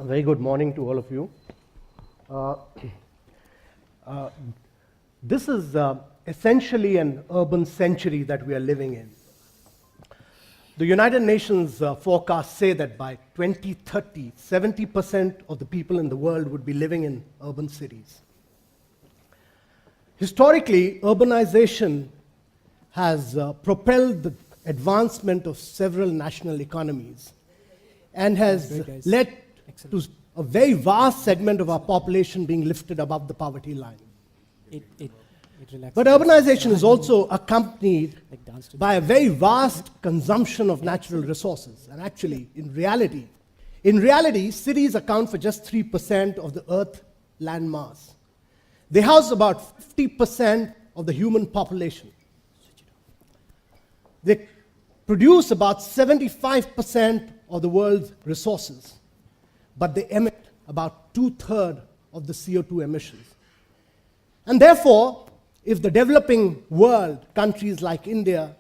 A very good morning to all of you. This is essentially an urban century that we are living in. The United Nations forecasts say that by 2030, 70% of the people in the world would be living in urban cities. Historically, urbanization has propelled the advancement of several national economies and has led to a very vast segment of our population being lifted above the poverty line. But urbanization is also accompanied by a very vast consumption of natural resources. And actually, in reality, cities account for just 3% of the Earth land mass. They house about 50% of the human population. They produce about 75% of the world's resources, but they emit about 2/3 of the CO2 emissions. And therefore, if the developing world, countries like India,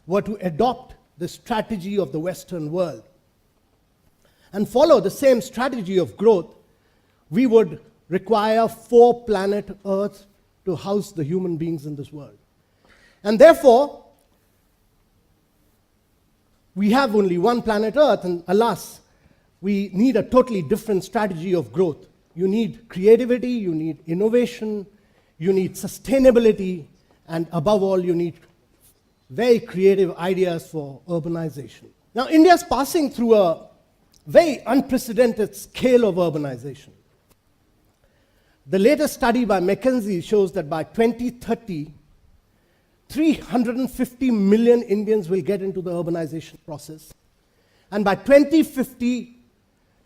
were to adopt the strategy of the Western world and follow the same strategy of growth, we would require 4 planet Earths to house the human beings in this world. And therefore, we have only one planet Earth, and alas, we need a totally different strategy of growth. You need creativity, you need innovation, you need sustainability, and above all, you need very creative ideas for urbanization. Now, India is passing through a very unprecedented scale of urbanization. The latest study by McKinsey shows that by 2030, 350 million Indians will get into the urbanization process. And by 2050,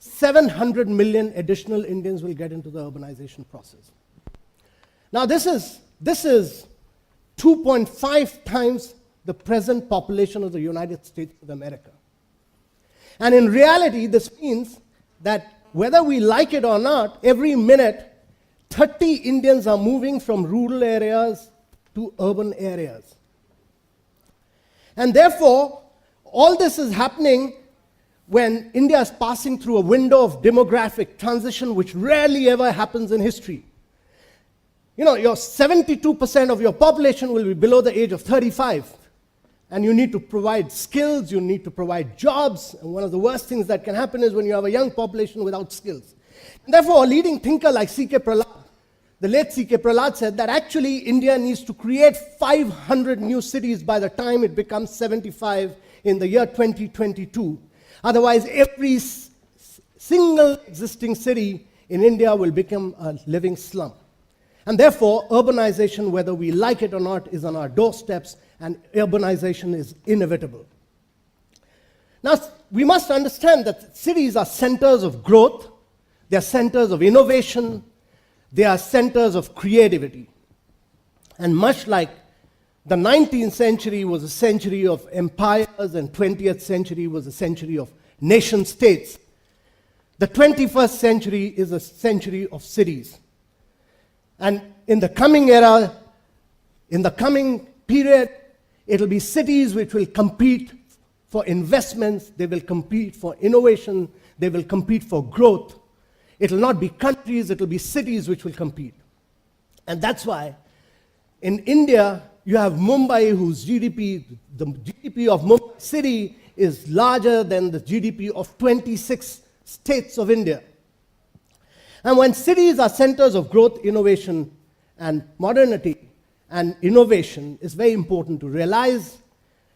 700 million additional Indians will get into the urbanization process. Now, this is 2.5 times the present population of the United States of America. And in reality, this means that whether we like it or not, every minute, 30 Indians are moving from rural areas to urban areas. And therefore, all this is happening when India is passing through a window of demographic transition which rarely ever happens in history. You know, your 72% of your population will be below the age of 35. And you need to provide skills, you need to provide jobs. And one of the worst things that can happen is when you have a young population without skills. And therefore, a leading thinker like C.K. Prahalad, the late C.K. Prahalad, said that actually India needs to create 500 new cities by the time it becomes 75 in the year 2022. Otherwise, every single existing city in India will become a living slum. And therefore, urbanization, whether we like it or not, is on our doorsteps, and urbanization is inevitable. Now, we must understand that cities are centers of growth, they are centers of innovation, they are centers of creativity. And much like the 19th century was a century of empires and 20th century was a century of nation states, the 21st century is a century of cities. And in the coming era, in the coming period, it'll be cities which will compete for investments, they will compete for innovation, they will compete for growth. It'll not be countries, it'll be cities which will compete. And that's why in India, you have Mumbai, whose GDP, the GDP of Mumbai city is larger than the GDP of 26 states of India. And when cities are centers of growth, innovation, and modernity and innovation, it's very important to realize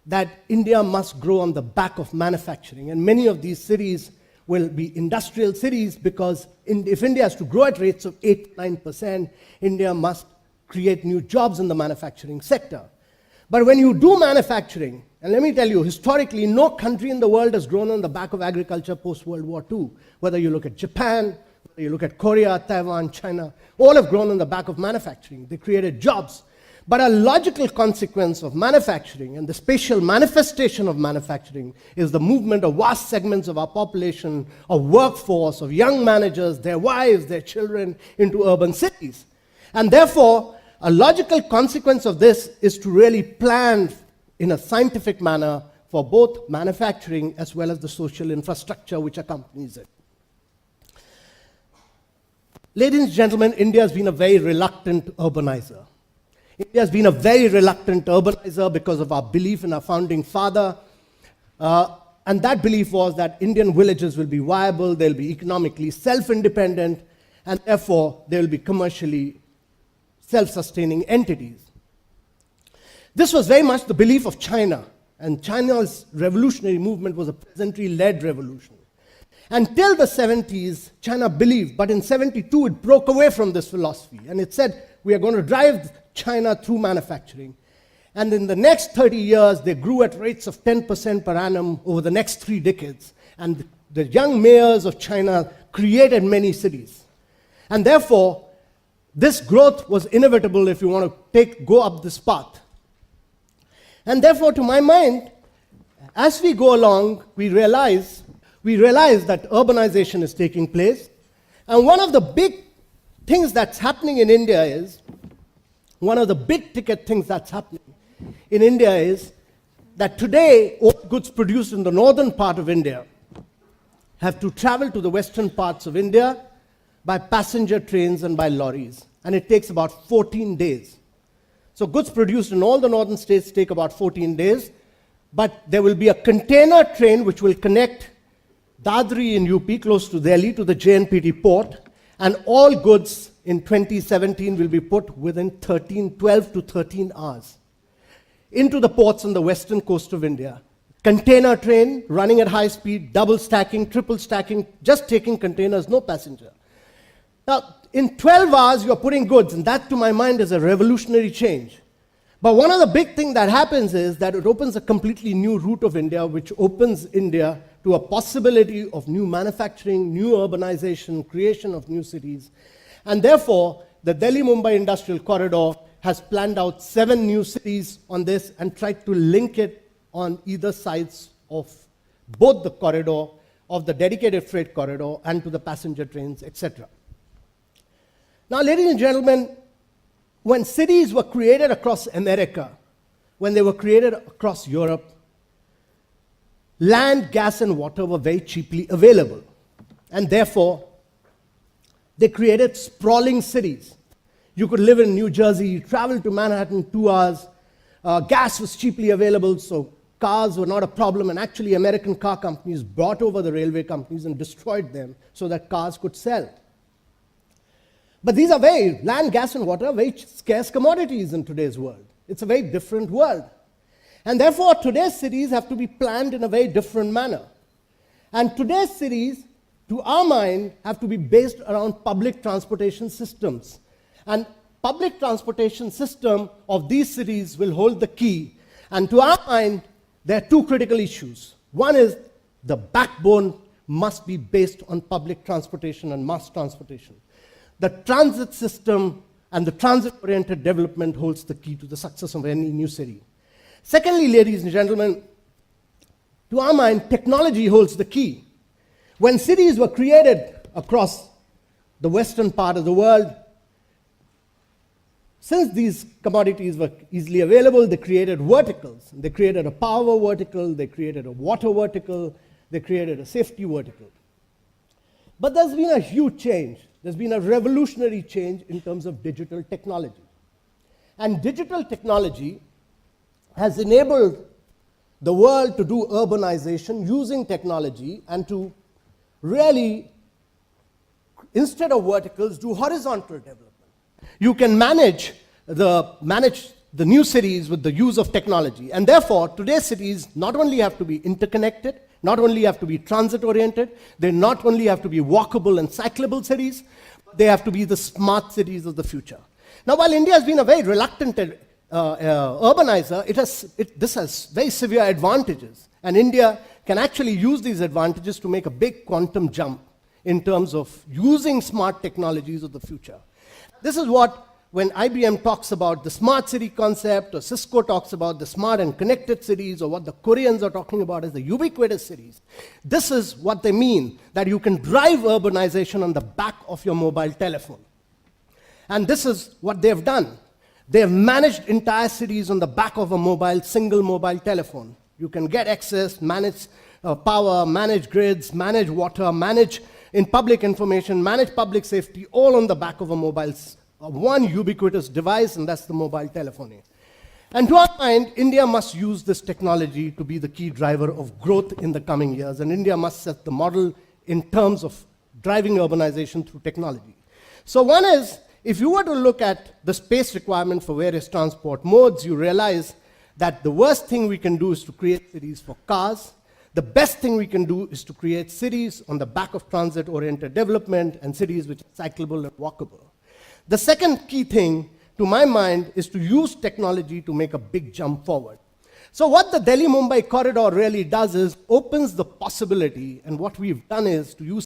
that India must grow on the back of manufacturing. And many of these cities will be industrial cities because if India has to grow at rates of 8-9%, India must create new jobs in the manufacturing sector. But when you do manufacturing, and let me tell you, historically, no country in the world has grown on the back of agriculture post-World War II. Whether you look at Japan, whether you look at Korea, Taiwan, China, all have grown on the back of manufacturing. They created jobs. But a logical consequence of manufacturing and the spatial manifestation of manufacturing is the movement of vast segments of our population, of workforce, of young managers, their wives, their children into urban cities. And therefore, a logical consequence of this is to really plan in a scientific manner for both manufacturing as well as the social infrastructure which accompanies it. Ladies and gentlemen, India has been a very reluctant urbanizer. India has been a very reluctant urbanizer because of our belief in our founding father. And that belief was that Indian villages will be viable, they'll be economically self-independent, and therefore they will be commercially self-sustaining entities. This was very much the belief of China, and China's revolutionary movement was a peasantry-led revolution. Until the 70s, China believed, but in 72 it broke away from this philosophy, and it said, we are going to drive China through manufacturing. And in the next 30 years, they grew at rates of 10% per annum over the next 3 decades. And the young mayors of China created many cities. And therefore, this growth was inevitable if you want to go up this path. And therefore, to my mind, as we go along, we realize that urbanization is taking place. And one of the big things that's happening in India is, one of the big ticket things that's happening in India is that today, all goods produced in the northern part of India have to travel to the western parts of India by passenger trains and by lorries. And it takes about 14 days. So goods produced in all the northern states take about 14 days. But there will be a container train which will connect Dadri in UP, close to Delhi, to the JNPT port. And all goods in 2017 will be put within 12 to 13 hours into the ports on the western coast of India. Container train running at high speed, double stacking, triple stacking, just taking containers, no passenger. Now, in 12 hours, you're putting goods, and that, to my mind, is a revolutionary change. But one of the big things that happens is that it opens a completely new route of India, which opens India to a possibility of new manufacturing, new urbanization, creation of new cities. And therefore, the Delhi-Mumbai Industrial Corridor has planned out 7 new cities on this and tried to link it on either sides of both the corridor, of the dedicated freight corridor, and to the passenger trains, etc. Now, ladies and gentlemen, when cities were created across America, when they were created across Europe, land, gas, and water were very cheaply available. And therefore, they created sprawling cities. You could live in New Jersey, you travel to Manhattan 2 hours, gas was cheaply available, so cars were not a problem, and actually American car companies brought over the railway companies and destroyed them so that cars could sell. But these are land, gas, and water are very scarce commodities in today's world. It's a very different world. And therefore, today's cities have to be planned in a very different manner. And today's cities, to our mind, have to be based around public transportation systems. And public transportation system of these cities will hold the key. And to our mind, there are 2 critical issues. One is the backbone must be based on public transportation and mass transportation. The transit system and the transit-oriented development holds the key to the success of any new city. Secondly, ladies and gentlemen, to our mind, technology holds the key. When cities were created across the western part of the world, since these commodities were easily available, they created verticals. They created a power vertical, they created a water vertical, they created a safety vertical. But there's been a huge change. There's been a revolutionary change in terms of digital technology. And digital technology has enabled the world to do urbanization using technology and to really, instead of verticals, do horizontal development. You can manage the new cities with the use of technology. And therefore, today's cities not only have to be interconnected, not only have to be transit-oriented, they not only have to be walkable and cyclable cities, but they have to be the smart cities of the future. Now, while India has been a very reluctant urbanizer, this has very severe advantages. And India can actually use these advantages to make a big quantum jump in terms of using smart technologies of the future. This is what, when IBM talks about the smart city concept, or Cisco talks about the smart and connected cities, or what the Koreans are talking about as the ubiquitous cities, this is what they mean, that you can drive urbanization on the back of your mobile telephone. And this is what they've done. They've managed entire cities on the back of a single mobile telephone. You can get access, manage power, manage grids, manage water, manage in public information, manage public safety, all on the back of a one ubiquitous device, and that's the mobile telephony. And to our mind, India must use this technology to be the key driver of growth in the coming years, and India must set the model in terms of driving urbanization through technology. So one is, if you were to look at the space requirement for various transport modes, you realize that the worst thing we can do is to create cities for cars. The best thing we can do is to create cities on the back of transit-oriented development and cities which are cyclable and walkable. The second key thing, to my mind, is to use technology to make a big jump forward. So what the Delhi-Mumbai corridor really does is opens the possibility, and what we've done is to use